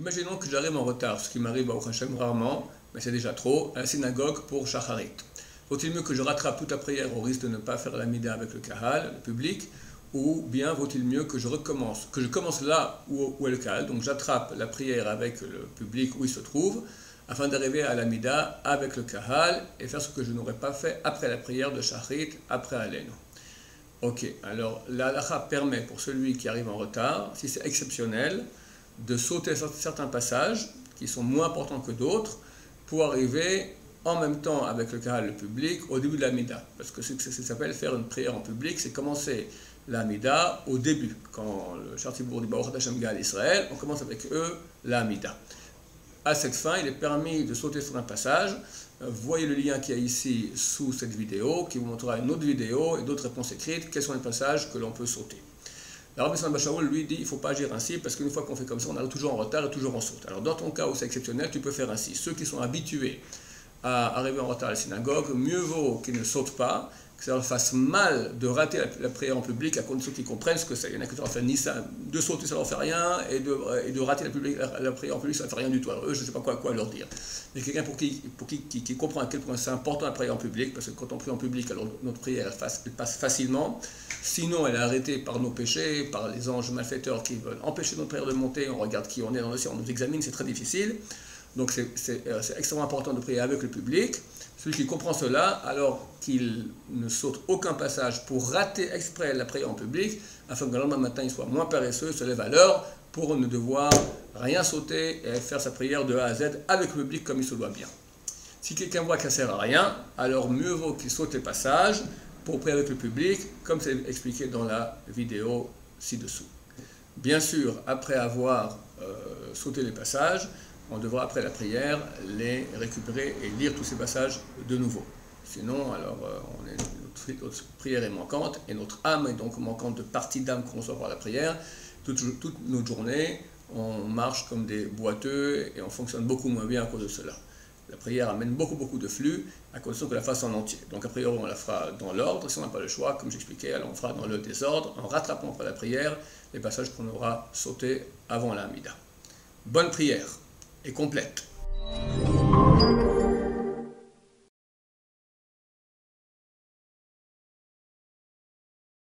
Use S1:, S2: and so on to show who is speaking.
S1: Imaginons que j'arrive en retard, ce qui m'arrive au Hachem rarement, mais c'est déjà trop, à la synagogue pour Shacharit. Vaut-il mieux que je rattrape toute la prière au risque de ne pas faire la mida avec le kahal, le public, ou bien vaut-il mieux que je commence là où est le kahal, donc j'attrape la prière avec le public où il se trouve, afin d'arriver à la mida avec le kahal et faire ce que je n'aurais pas fait après la prière de Shacharit, après Alenu. Ok, alors la halakha permet pour celui qui arrive en retard, si c'est exceptionnel, de sauter certains passages qui sont moins importants que d'autres pour arriver en même temps avec le kahal, le public, au début de la mida. Parce que ce que ça s'appelle faire une prière en public, c'est commencer la mida au début. Quand le Chartibour dit Baruch Hashem Gal Israël, on commence avec eux la mida. À cette fin, il est permis de sauter sur un passage. Vous voyez le lien qu'il y a ici sous cette vidéo, qui vous montrera une autre vidéo et d'autres réponses écrites. Quels sont les passages que l'on peut sauter? Alors, Rabbi Samad Shaul lui dit il ne faut pas agir ainsi parce qu'une fois qu'on fait comme ça, on arrive toujours en retard et toujours on saute. Alors, dans ton cas où c'est exceptionnel, tu peux faire ainsi. Ceux qui sont habitués à arriver en retard à la synagogue, mieux vaut qu'ils ne sautent pas, que ça leur fasse mal de rater la prière en public à condition qu'ils comprennent ce que c'est. Il y en a qui ne faire ni ça, de sauter ça leur fait rien, et de rater la prière en public ça ne fait rien du tout. Alors eux, je ne sais pas quoi leur dire. Mais quelqu'un qui comprend à quel point c'est important la prière en public, parce que quand on prie en public, alors notre prière elle passe facilement. Sinon, elle est arrêtée par nos péchés, par les anges malfaiteurs qui veulent empêcher notre prière de monter. On regarde qui on est dans le ciel, on nous examine, c'est très difficile. Donc c'est extrêmement important de prier avec le public. Celui qui comprend cela, alors qu'il ne saute aucun passage pour rater exprès la prière en public, afin que le lendemain matin il soit moins paresseux, se lève à l'heure pour ne devoir rien sauter et faire sa prière de A à Z avec le public comme il se doit bien. Si quelqu'un voit que ça ne sert à rien, alors mieux vaut qu'il saute les passages pour prier avec le public, comme c'est expliqué dans la vidéo ci-dessous. Bien sûr, après avoir sauté les passages, on devra après la prière les récupérer et lire tous ces passages de nouveau. Sinon, alors notre prière est manquante et notre âme est donc manquante de partie d'âme qu'on reçoit par la prière. Toute notre journée, on marche comme des boiteux et on fonctionne beaucoup moins bien à cause de cela. La prière amène beaucoup de flux à condition que la fasse en entier. Donc a priori on la fera dans l'ordre, si on n'a pas le choix, comme j'expliquais, alors on fera dans le désordre, en rattrapant après la prière les passages qu'on aura sautés avant la Hamida. Bonne prière et complète.